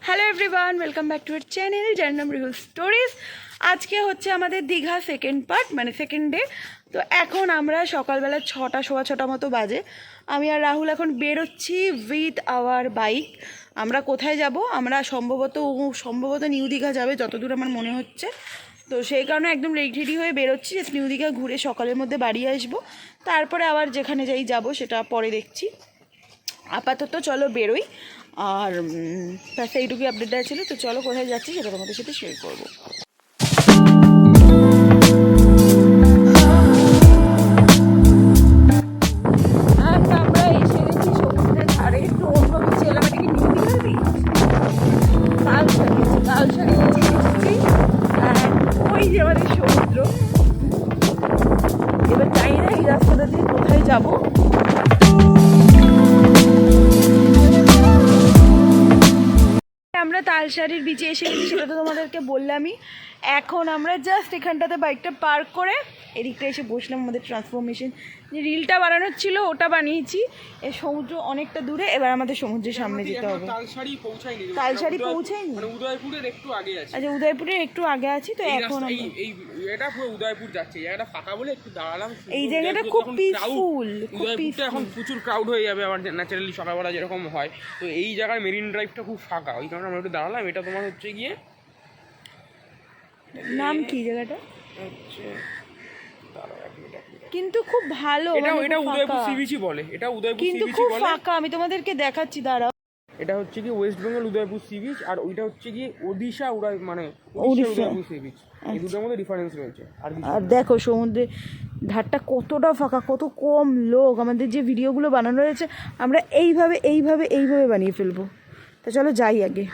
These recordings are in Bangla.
Hello everyone, welcome back to our channel যার নাম রিহুল স্টোরিজ। আজকে হচ্ছে আমাদের দীঘা সেকেন্ড পার্ট, মানে সেকেন্ড ডে। তো এখন আমরা সকালবেলা 6টা, সোয়া 6টা মতো বাজে। আমি আর রাহুল এখন বেরোচ্ছি উইথ আওয়ার বাইক। আমরা কোথায় যাব? আমরা সম্ভবত নিউ দীঘা যাবে, যতদূর আমার মনে হচ্ছে। তো সেই কারণে একদম রেডি হয়ে বেরোচ্ছি, নিউ দীঘা ঘুরে সকালের মধ্যে বাড়ি আসবো। তারপরে আবার যেখানে যাই যাব সেটা পরে দেখছি। আপাতত চলো বেরোই। আর তার সেইটুকুই আপডেট দেওয়া ছিল। তো চলো কোথায় যাচ্ছি সেটা তোমাদের সাথে শেয়ার করবো। আমরা এসে গেছি সমুদ্রের ধারে, একটু অন্য কিছু এলাম। এটা কি নিউ দীঘার বিচ? তালসারি এসেছি। ওই যে আমাদের সমুদ্র। এবার জানি না এই রাস্তাটা দিয়ে কোথায় যাবো। আমরা তালসারির বিচে এসে গেছি, সেটা তো তোমাদেরকে বললামই। এখন আমরা জাস্ট এখানটাতে বাইকটা পার্ক করে এদিকটা এসে বসলাম। আমাদের ট্রান্সফরমেশন যে রিলটা বানানোর ছিল ওটা বানিয়েছি। এই সমুদ্র অনেকটা দূরে, এবার আমাদের সমুদ্রের সামনে যেতে হবে। তালসারি পৌঁছায়নি, উদয়পুরের একটু আগে আছে। আচ্ছা, উদয়পুরের একটু আগে আছি। তো এখন এটা পুরো উদয়পুর যাচ্ছে, এই জায়গাটা ফাঁকা বলে একটু দাঁড়ালাম। এই জায়গাটা খুব পিসফুল। উদয়পুরটা এখন প্রচুর ক্রাউড হয়ে যাবে আবার, ন্যাচারালি সকালবেলা যেরকম হয়। তো এই জায়গায় মেরিন ড্রাইভটা খুব ফাঁকা, ওই কারণে আমরা একটু দাঁড়ালাম। এটা তোমার হচ্ছে গিয়ে নাম কি জায়গাটা? হচ্ছে কিন্তু খুব ভালো, এটা উদয়পুর সি বিচই বলে। এটা উদয়পুর সি কিন্তু বিচই খুব বলে। ফাঁকা। আমি তোমাদেরকে দেখাচ্ছি, দাঁড়াও। এটা হচ্ছে কি West Bengal Udaypur sea beach, আর ওইটা হচ্ছে কি ওড়িশা উদয়পুর সি বিচ। এই দুটোর মধ্যে ডিফারেন্স রয়েছে। আর দেখো সমুদ্রের ধারটা কতটা ফাঁকা, কত কম লোক। আমাদের যে ভিডিওগুলো বানানো রয়েছে আমরা এইভাবে বানিয়ে ফেলবো। তো চলো যাই আগে।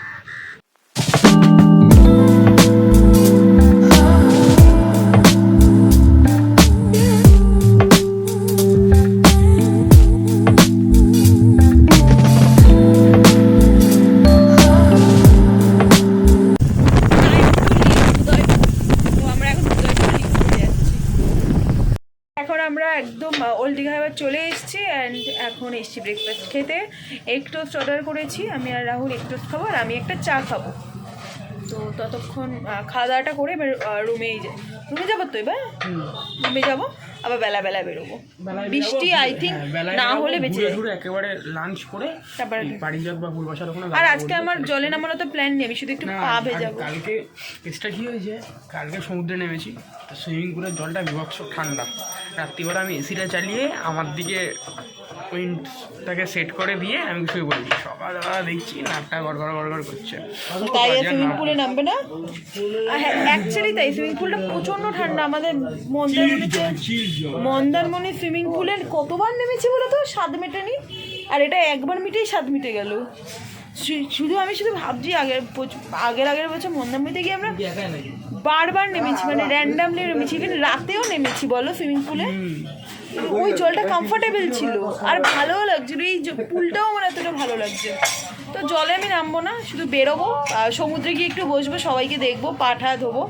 আমরা একদম ওল্ড দীঘা এবার চলে এসেছি। অ্যান্ড এখন এসেছি ব্রেকফাস্ট খেতে। এগ টোস্ট অর্ডার করেছি আমি আর রাহুল। এগ টোস্ট খাবো আর আমি একটা চা খাবো। তো ততক্ষণ খাওয়া দাওয়াটা করে এবার রুমে যাবো। তো এবার রুমে যাবো, আবার বেলা বেরোবো। বৃষ্টি আই থিঙ্ক না হলে বেঁচে একেবারে লাঞ্চ করে তারপরে পারিজাত বা পূর্বাশার ওখানে। আর আজকে আমার জলে নামানো তো প্ল্যান নেই, আমি শুধু একটু পা ভেজাবো। কালকে কেসটা কি হয়েছে, কালকে সমুদ্রে নেমেছি, সুইমিং পুলের জলটা বিভৎস ঠান্ডা। রাত্রিবেলা আমি এসিটা চালিয়ে আমার দিকে উইন্ডটাকে সেট করে দিয়ে আমি শুয়ে পড়েছি। সকালবেলা দেখছি নাকটা গড়গড় করছে। তাই সুইমিং পুলে নামবে না? হ্যাঁ, অ্যাকচুয়ালি তাই সুইমিং পুলটা প্রচণ্ড ঠান্ডা। আমাদের মন্দারমণি সুইমিং পুলে কতবার নেমেছি বলো তো, স্বাদ মেটেনি। আর এটা একবার মিটেই স্বাদ মিটে গেল। আমি শুধু ভাবছি আগের বছর মন্দারমণিতে গিয়ে আমরা বারবার নেমেছি, মানে র্যান্ডামলি নেমেছি। ইভেন রাতেও নেমেছি বলো সুইমিং পুলে। ওই জলটা কমফোর্টেবল ছিল আর ভালোও লাগছিল। এই পুলটাও আমার এতটা ভালো লাগছে। তো জলে আমি নামবো না, শুধু বেরোবো, সমুদ্রে গিয়ে একটু বসবো, সবাইকে দেখবো, পাঠা ধোবো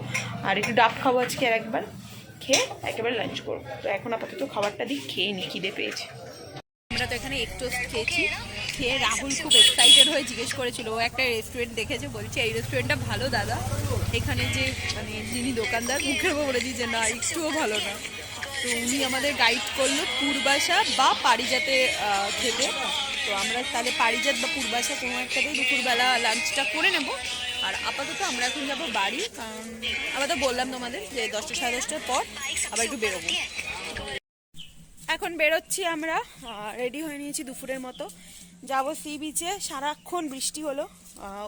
আর একটু ডাব খাবো আজকে। আর একবার খেয়ে একেবারে লাঞ্চ করবো। তো এখন আপাতত খাবারটা দিই, খেয়ে নি, খিদে পেয়েছে। আমরা তো এখানে এগ টোস্ট খেয়েছি। খেয়ে রাহুল খুব এক্সাইটেড হয়ে জিজ্ঞেস করেছিল, ও একটা রেস্টুরেন্ট দেখেছে, বলছে এই রেস্টুরেন্টটা ভালো দাদা। এখানে যে মানে যিনি দোকানদার মুখের উপর বলে দিয়েছে না, একটুও ভালো না। তো উনি আমাদের গাইড করলো পূর্বাশা বা পারিজাতে খেতে। তো আমরা তাহলে পারিজাত বা পূর্বাশা কোনো একটাতেই দুপুরবেলা লাঞ্চটা করে নেব। আর আপাতত আমরা এখন যাবো বাড়ি, কারণ আবার তো বললাম তোমাদের যে 10টা সাড়ে 10টার পর আবার একটু বেরোবো। এখন বেরোচ্ছি আমরা, রেডি হয়ে নিয়েছি দুপুরের মতো, যাবো সি বিচে। সারাক্ষণ বৃষ্টি হলো,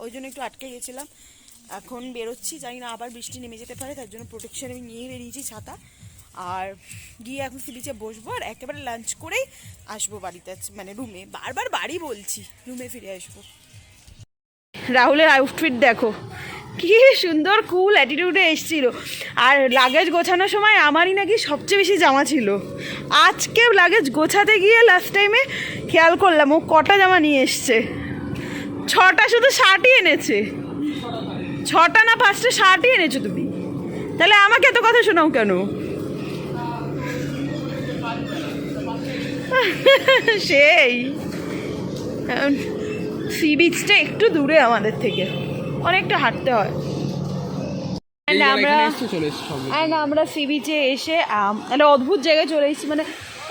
ওই জন্য একটু আটকে গেছিলাম। এখন বেরোচ্ছি, জানি না আবার বৃষ্টি নেমে যেতে পারে, তার জন্য প্রোটেকশন আমি নিয়ে বেরিয়েছি, ছাতা। আর গিয়ে এখন সি বিচে বসবো আর একেবারে লাঞ্চ করেই আসবো বাড়িতে, মানে রুমে। বারবার বাড়ি বলছি, রুমে ফিরে আসবো। রাহুলের আউটফিট দেখো কি সুন্দর, কুল অ্যাটিটিউডে এসেছিল। আর লাগেজ গোছানোর সময় আমারই নাকি সবচেয়ে বেশি জামা ছিল। আজকে লাগেজ গোছাতে গিয়ে লাস্ট টাইমে খেয়াল করলাম ও কটা জামা নিয়ে এসছে। 6টা শুধু শার্টই এনেছে। 6টা না 5টা শার্টই এনেছো তুমি, তাহলে আমাকে এত কথা শোনাও কেন? সেই সি বিচটা একটু দূরে আমাদের থেকে, অনেকটা হাঁটতে হয়। আমরা সি বিচে এসে একটা অদ্ভুত জায়গায় চলে এসেছি, মানে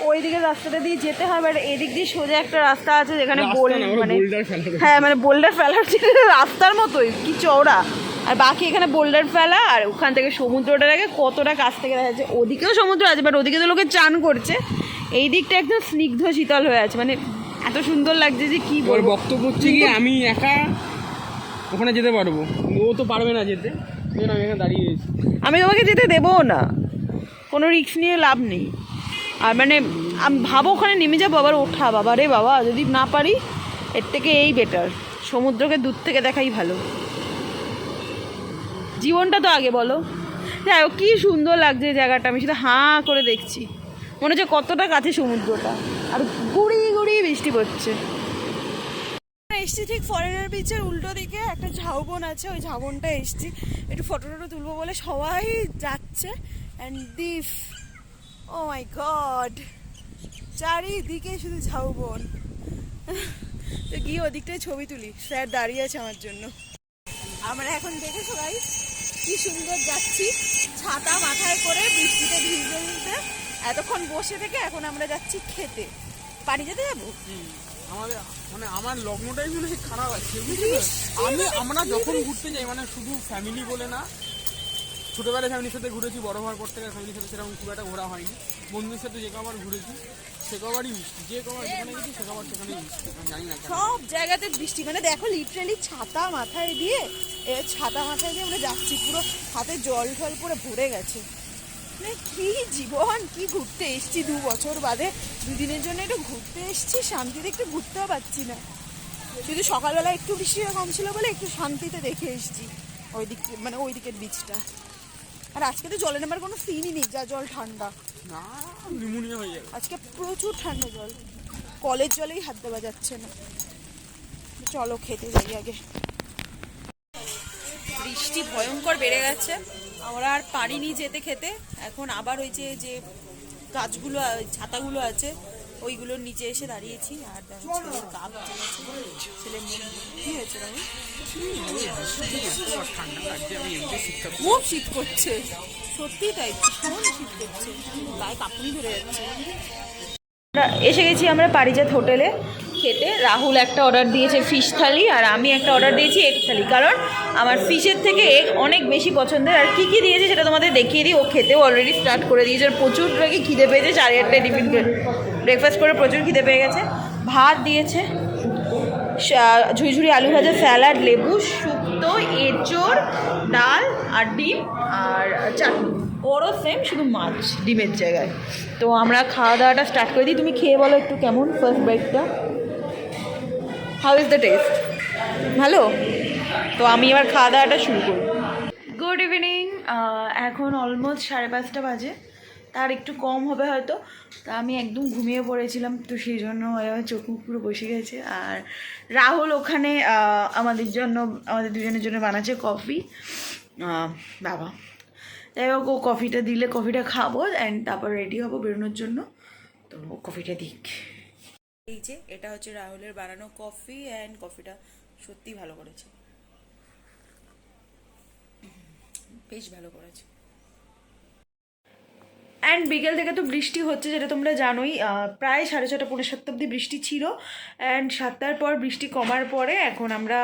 ওই দিকের রাস্তাটা দিয়ে যেতে হয়, বাট এদিক দিয়ে সোজা একটা রাস্তা আছে যেখানে মানে বোল্ডার ফেলার রাস্তার মতোই, কি চওড়া, আর বাকি এখানে বোল্ডার ফেলা, আর ওখান থেকে সমুদ্রটাকে কতটা কাছ থেকে দেখা যাচ্ছে। ওদিকেও সমুদ্র আছে, বাট ওদিকে তো লোকে চান করছে, এই দিকটা একদম স্নিগ্ধ শীতল হয়ে আছে, মানে এত সুন্দর লাগছে যে কি বলবো। বক্তব্য হচ্ছে কি, আমি একা ওখানে যেতে পারবো, ও তো পারবে না যেতে, আমি এখানে দাঁড়িয়ে রয়েছি। আমি তোমাকে যেতে দেবও না, কোনো রিস্ক নিয়ে লাভ নেই। আর মানে ভাবো ওখানে নেমে যাবো, আবার ওঠা, বাবা রে বাবা, যদি না পারি এর থেকে এই বেটার, সমুদ্রকে দূর থেকে দেখাই ভালো। জীবনটা তো আগে বলো। যাই হোক, কী সুন্দর লাগছে এই জায়গাটা, আমি শুধু হাঁ করে দেখছি, মনে হচ্ছে কতটা কাছে সমুদ্রটা, আর গুড়িয়ে গুড়িয়ে বৃষ্টি পড়ছে। এসছি ঠিক ফরেনার বিচের উল্টো দিকে একটা ঝাউবন আছে, ওই ঝাউবনটা এসছি একটু ফটো টটো তুলবো বলে, সবাই যাচ্ছে। And this, oh my god, চারিদিকে শুধু ঝাউবন। তো গিয়ে ওদিকটায় ছবি তুলি, স্যার দাঁড়িয়ে আছে আমার জন্য। আমরা এখন দেখেছো ভাই কি সুন্দর যাচ্ছি, ছাতা মাথায় করে বৃষ্টিতে ভিজতে ভিজতে এতক্ষণ বসে থেকে এখন আমরা যাচ্ছি খেতে। বাড়ি যেতে যাবো। আমাদের মানে আমার লগ্নটাই মনে হয় খারাপ আছে। আমরা যখন ঘুরতে যাই, মানে শুধু ফ্যামিলি বলে না, ছোটোবেলায় ফ্যামিলির সাথে ঘুরেছি, বড় হওয়ার পর থেকে ফ্যামিলির সাথে সেরকম খুব একটা ঘোরা হয়নি। বন্ধুদের সাথে যে কবার ঘুরেছি সে কবারই মিষ্টি, যে কবার যেখানে গেছি সে কবার সেখানেই মিষ্টি, আমি জানি না সব জায়গাতে বৃষ্টি। মানে দেখো লিটারালি ছাতা মাথায় দিয়ে আমরা যাচ্ছি, পুরো হাতে জল ঠল পুরো ভরে গেছে। মানে কি জীবন, কি ঘুরতে এসছি 2 বছর বাদে, 2 দিনের জন্য একটু ঘুরতে এসছি, শান্তিতে একটু ঘুরতেও পারছি না। শুধু সকালবেলা একটু বৃষ্টিটা কম ছিল বলে একটু শান্তিতে দেখে এসছি ওই দিক, মানে ওই দিকের বিচটা। আর আজকে তো জলে নামার কোনো সিনই নেই, যা জল ঠান্ডা, না নিউমোনিয়া হয়ে যাবে আজকে প্রচুর ঠান্ডা জল, কলের জলেই হাত দেওয়া যাচ্ছে না। চলো খেতে যাই আগে। বৃষ্টি ভয়ঙ্কর বেড়ে গেছে, আমরা আর পারিনি যেতে খেতে। এখন আবার ওই যে গাছগুলো, ছাতাগুলো আছে ওইগুলোর নিচে এসে দাঁড়িয়েছি। আর ছেলে কি হয়েছে খুব শীত করছে, সত্যি তাই, ভীষণ শীত করছে, গায়ে কাঁপুনি ধরে যাচ্ছে। এসে গেছি আমরা পারিজাত হোটেলে খেতে। রাহুল একটা অর্ডার দিয়েছে ফিশ থালি, আর আমি একটা অর্ডার দিয়েছি এগ থালি, কারণ আমার ফিশের থেকে এগ অনেক বেশি পছন্দের। আর কী কী দিয়েছে সেটা তোমাদের দেখিয়ে দিই। ও খেতেও অলরেডি স্টার্ট করে দিয়েছে, ওর প্রচুর নাকি খিদে পেয়েছে, 4-8টায় টিফিন ব্রেকফাস্ট করে প্রচুর খিদে পেয়ে গেছে। ভাত দিয়েছে, ঝুড়ি আলু ভাজা, স্যালাড, লেবু, শুক্তো, এঁচোড়, ডাল আর ডিম আর চাটনি। ওরও সেম, শুধু মাছ ডিমের জায়গায়। তো আমরা খাওয়া দাওয়াটা স্টার্ট করে দিই। তুমি খেয়ে বলো একটু কেমন ফার্স্ট বাইটটা, হাউ ইজ দ্য টেস্ট? ভালো? তো আমি এবার খাওয়া দাওয়াটা শুরু করি। গুড ইভিনিং, এখন অলমোস্ট 5:30 বাজে, তার একটু কম হবে হয়তো। তা আমি একদম ঘুমিয়ে পড়েছিলাম, তো সেই জন্য চোখ মুখ পুরো বসে গেছে। আর রাহুল ওখানে আমাদের দুজনের জন্য বানাচ্ছে কফি। বাবা, যাই হোক, ও কফিটা দিলে কফিটা খাবো, অ্যান্ড তারপর রেডি হবো বেরোনোর জন্য। তো কফিটা দিক। এই যে এটা হচ্ছে রাহুলের বানানো কফি, অ্যান্ড কফিটা সত্যিই ভালো করেছে, বেশ ভালো করেছে। অ্যান্ড বিকেল থেকে তো বৃষ্টি হচ্ছে, যেটা তোমরা জানোই। প্রায় 6:30 পৌনে 7 অবধি বৃষ্টি ছিল, অ্যান্ড 7টার পর বৃষ্টি কমার পরে এখন আমরা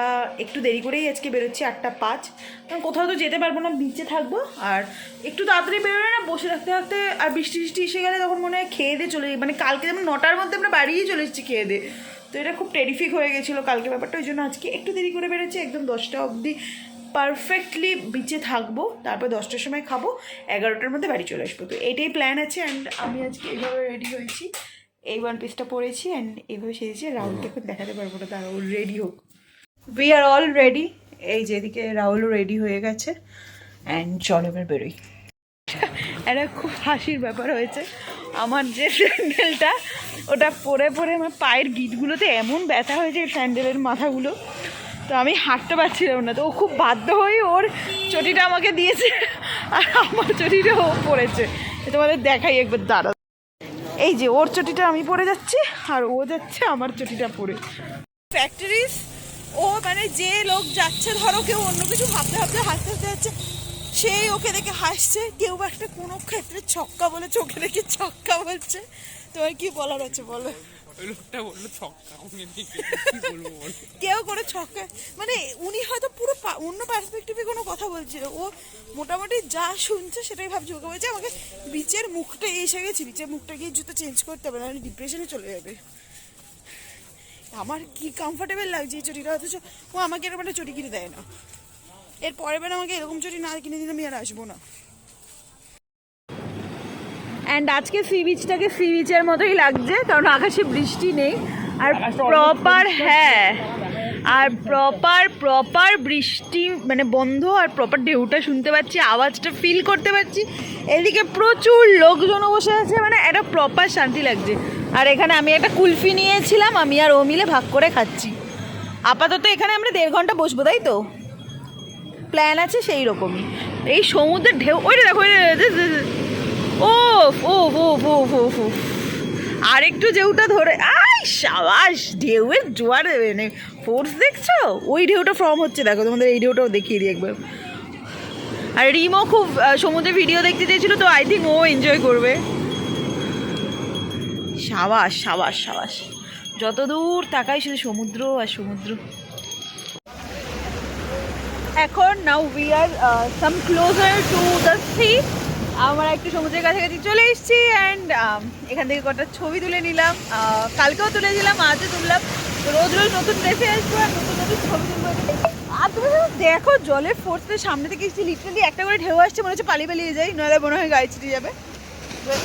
একটু দেরি করেই আজকে বেরোচ্ছি, 8:05। কারণ কোথাও তো যেতে পারবো না, বিচে থাকবো। আর একটু তাড়াতাড়ি বেরোলে না, বসে থাকতে থাকতে আর বৃষ্টি এসে গেলে তখন মনে হয় খেয়ে দিয়ে চলে যাই। মানে কালকে যেমন 9টার মধ্যে আমরা বাড়িয়ে চলে এসেছি খেয়ে দিয়ে, তো এটা খুব টেরিফিক হয়ে গেছিলো কালকে ব্যাপারটা। ওই জন্য আজকে একটু দেরি করে বেরোচ্ছি, একদম 10টা অবধি পারফেক্টলি বিচে থাকবো, তারপর 10টার সময় খাবো, 11টার মধ্যে বাড়ি চলে আসবো। তো এটাই প্ল্যান আছে। অ্যান্ড আমি আজকে এইভাবে রেডি হয়েছি, এই 1 পিসটা পরেছি, অ্যান্ড এইভাবে সেজেছি। রাহুলকে এখন দেখাতে পারবো না, তারা রেডি হোক। We are all ready. এই যেদিকে রাহুলও রেডি হয়ে গেছে, অ্যান্ড চল এবার বেরোই। একটা খুব হাসির ব্যাপার হয়েছে, আমার যে স্যান্ডেলটা, ওটা পরে আমার পায়ের গিটগুলোতে এমন ব্যথা হয়েছে স্যান্ডেলের মাথাগুলো, তো আমি হাঁটতে পারছিলাম না। তো ও খুব বাধ্য হয়ে ওর চটিটা আমাকে দিয়েছে, আর আমার চটিটা ও পরেছে। তোমাদের দেখাই একবার, দাঁড়া। এই যে ওর চটিটা আমি পরে যাচ্ছি, আর ও যাচ্ছে আমার চটিটা পরে। ফ্যাক্টরিজ ও মানে যে লোক যাচ্ছে, ধরো কেউ অন্য কিছু ভাবতে ভাবতে হাসতে হাসতে যাচ্ছে, সেই ওকে দেখে হাসছে, কেউ বা একটা কোনো ক্ষেত্রে ছক্কা বলেছে, ওকে দেখে ছক্কা বলছে। তোমার কি বলার আছে বলো? কেউ করে ছক্কা, মানে উনি হয়তো পুরো অন্য পার্সপেক্টিভে কোনো কথা বলছিল, ও মোটামুটি যা শুনছে সেটাই ভাবছে। ওকে বলছে আমাকে বিচের মুখটা এসে গেছি, বিচের মুখটা গিয়ে জুতো চেঞ্জ করতে হবে, না ডিপ্রেশনে চলে যাবে। আমার কি কমফোর্টেবল লাগছে এই চটিটা, অথচ ও আমাকে এরকম একটা চটি কিনে দেয় না। এর পরের বার আমাকে এরকম চটি না কিনে দিলে আমি আর আসবো না। অ্যান্ড আজকে সি বিচটাকে সি বিচের মতোই লাগছে, কারণ আকাশে বৃষ্টি নেই আর প্রপার, হ্যাঁ, আর প্রপার বৃষ্টি মানে বন্ধ, আর প্রপার ঢেউটা শুনতে পাচ্ছি, আওয়াজটা ফিল করতে পারছি। এদিকে প্রচুর লোকজনও বসে আছে, মানে একটা প্রপার শান্তি লাগছে। আর এখানে আমি একটা কুলফি নিয়েছিলাম, আমি আর ও মিলে ভাগ করে খাচ্ছি। আপাতত এখানে আমরা 1.5 ঘন্টা বসবো, তাই তো প্ল্যান আছে সেই রকমই। এই সমুদ্রের ঢেউ, ওইটা দেখো, ও ও ও ও ও ও, আর একটু ঢেউটা ধরে, আই সাবাস, ঢেউয়ের জোয়ার দেবে না, ফোর্স দেখছো? ওই ঢেউটা ফর্ম হচ্ছে, দেখো তোমাদের এই ঢেউটাও দেখিয়ে দিই একবার। আর রিমও খুব সমুদ্রে ভিডিও দেখতে চেয়েছিল, তো আই থিঙ্ক ও এনজয় করবে। সাবাস সাবাস সাবাস, যত দূর তাকাই শুধু সমুদ্র আর সমুদ্র। এখন now we are some closer to the sea. আমরা একটু সমুদ্রের কাছাকাছি চলে এসেছি, অ্যান্ড এখান থেকে কটা ছবি তুলে নিলাম। কালকেও তুলেছিলাম, আজও তুললাম। রোজ রোজ নতুন ড্রেসে আসবো আর নতুন নতুন ছবি তুলবো। আর তুমি দেখো জলের ফোর্সের সামনে থেকে এসেছি, লিটারালি একটা করে ঢেউ আসছে, মনে হচ্ছে পালিয়ে পালিয়ে যাই, নইলে মনে হয় গাড়ি ছিটে যাবে।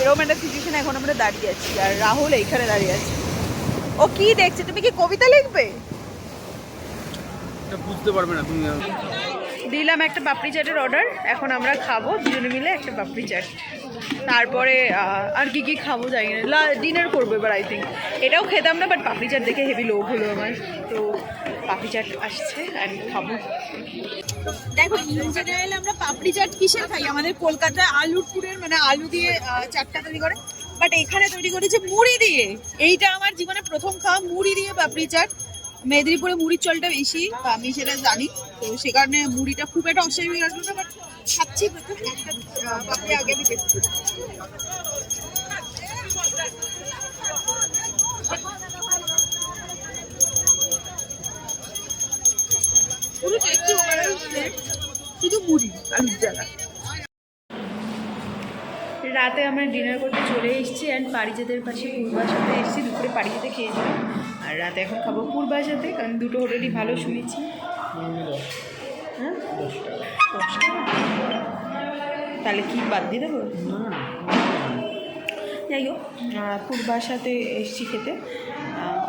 এরকম একটা সিচুয়েশন এখন আমরা দাঁড়িয়ে আছি, আর রাহুল এইখানে দাঁড়িয়ে আছে। ও কি দেখছে? তুমি কি কবিতা লিখবে? বুঝতে পারবে না তুমি। দিলাম একটা পাপড়ি চাটের অর্ডার, এখন আমরা খাবো দুজনে মিলে একটা পাপড়ি চাট। তারপরে আর কি কি খাবো জানি না, ডিনার করবো এবার আই থিঙ্ক। এটাও খেতাম না, বাট পাপড়ি চাট দেখে হেভি লোভ হলো আমার, তো পাপড়ি চাট আসছে অ্যান্ড খাবো। দেখো ইন জেনারেল আমরা পাপড়ি চাট কিসের খাই? আমাদের কলকাতায় আলুরপুরের মানে আলু দিয়ে চাটটা তৈরি করে, বাট এখানে তৈরি করেছে মুড়ি দিয়ে। এইটা আমার জীবনে প্রথম খাওয়া মুড়ি দিয়ে পাপড়ি চাট। মেদিনীপুরে মুড়ির চলটা বেশি, আমি সেটা জানি, তো সে কারণে মুড়িটা খুব একটা অস্বাভাবিক লাগলো না, বাট খাচ্ছি প্রথম একটা পাপড়ি আগে আমি দেখছি। পুরো টেস্টি ওভারঅল শুধু মুড়ি আলুর জ্বালা। রাতে আমরা ডিনার করতে চলে এসেছি, অ্যান্ড পারিজাতের পাশে পূর্বাসাতে এসেছি। দুপুরে পারিজাতে খেয়েছিলাম, আর রাতে এখন খাবো পূর্বাসাতে, কারণ দুটো হোটেলই ভালো শুনেছি। হ্যাঁ, তাহলে কি বাদ দিয়ে দেবো? যাই হোক, পূর্বাসাতে এসেছি খেতে।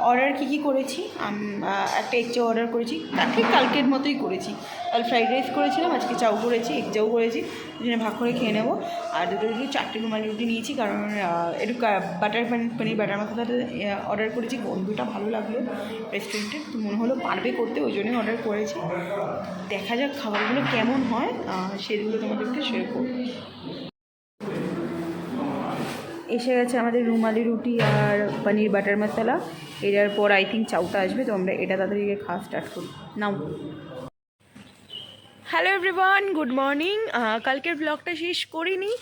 অর্ডার কী করেছি, একটা এগ চাউ অর্ডার করেছি, ঠিক কালকের মতোই করেছি। কাল ফ্রাইড রাইস করেছিলাম, আজকে চাউ করেছি, এগ চাউ করেছি, দুজনে ভাগ করে খেয়ে নেবো। আর দুটো 4টে রুমালি রুটি নিয়েছি, কারণ একটু বাটার পনির বাটার মশলাটা অর্ডার করেছি। বন্ধুটা ভালো লাগলো রেস্টুরেন্টে, তো মনে হলো পারবে করতে, ওই জন্যই অর্ডার করেছি। দেখা যাক খাবারগুলো কেমন হয়, সেগুলো তোমাদেরকে শেয়ার করবো। এসে গেছে আমাদের রুমালি রুটি আর পনির বাটার মশলা। এটার পর আই থিঙ্ক চাউটা আসবে, তো আমরা এটা তাড়াতাড়ি খাওয়া স্টার্ট করি। নাও, হ্যালো এভরিওয়ান, গুড মর্নিং। কালকের ব্লগটা শেষ করিনি,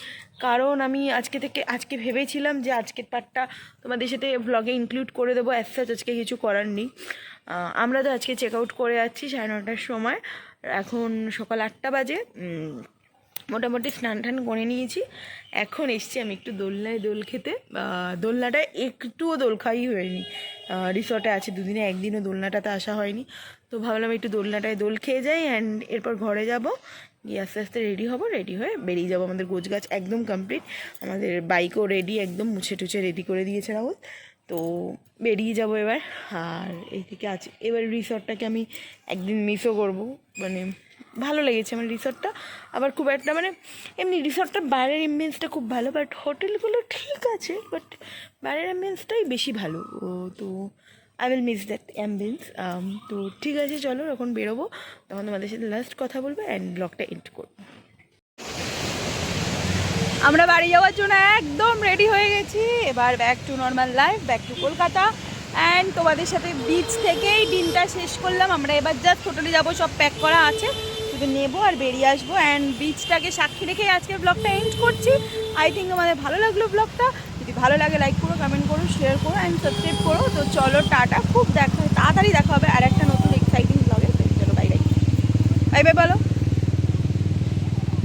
কারণ আমি আজকে ভেবেছিলাম যে আজকের পার্টটা তোমাদের সাথে ব্লগে ইনক্লুড করে দেবো। অ্যাজ সাচ আজকে কিছু করার নেই। আমরা তো আজকে চেক আউট করে যাচ্ছি 9:30-টার সময়, এখন সকাল 8টা বাজে। মোটামুটি স্নান টান করে নিয়েছি, এখন এসছি আমি একটু দোলনায় দোল খেতে। দোলনাটায় একটুও দোল খাওয়াই হয়নি, রিসর্টে আছে দুদিনে, একদিনও দোলনাটাতে আসা হয়নি, তো ভাবলাম একটু দোলনাটায় দোল খেয়ে যাই, অ্যান্ড এরপর ঘরে যাব, গিয়ে আস্তে আস্তে রেডি হব, রেডি হয়ে বেরিয়ে যাবো। আমাদের গোছগাছ একদম কমপ্লিট, আমাদের বাইকও রেডি, একদম মুছে টুছে রেডি করে দিয়েছে রাহুল, তো বেরিয়ে যাব এবার। আর এইদিকে আছে, এবার রিসর্টটাকে আমি একদিন মিসও করবো, মানে ভালো লেগেছে আমার রিসর্টটা। আবার খুব একটা মানে এমনি রিসর্টটা বাইরের অ্যাম্বিয়েন্সটা খুব ভালো, বাট হোটেলগুলো ঠিক আছে, বাট বাইরের অ্যাম্বিয়েন্সটাই বেশি ভালো। তো I will miss that ambience. তো ঠিক আছে, চলো এখন বেরোবো, তখন তোমাদের সাথে লাস্ট কথা বলবো অ্যান্ড ব্লগটা এন্ড করবো। আমরা বাড়ি যাওয়ার জন্য একদম রেডি হয়ে গেছি, এবার back to normal life, back to Kolkata. And তোমাদের সাথে বিচ থেকেই দিনটা শেষ করলাম। আমরা এবার জাস্ট হোটেলে যাবো, সব প্যাক করা আছে, শুধু নেবো আর বেরিয়ে আসবো। অ্যান্ড বিচটাকে সাক্ষী রেখেই আজকের ব্লগটা এন্ড করছি। আই থিঙ্ক তোমাদের ভালো লাগলো ব্লগটা। যদি ভালো লাগে লাইক করো, কমেন্ট করো, শেয়ার করো অ্যান্ড সাবস্ক্রাইব করো। তো চলো টাটা, খুব তাড়াতাড়ি দেখা হবে আর একটা নতুন এক্সাইটিং ব্লগে। চলো বাই বাই, বাই বাই বলো।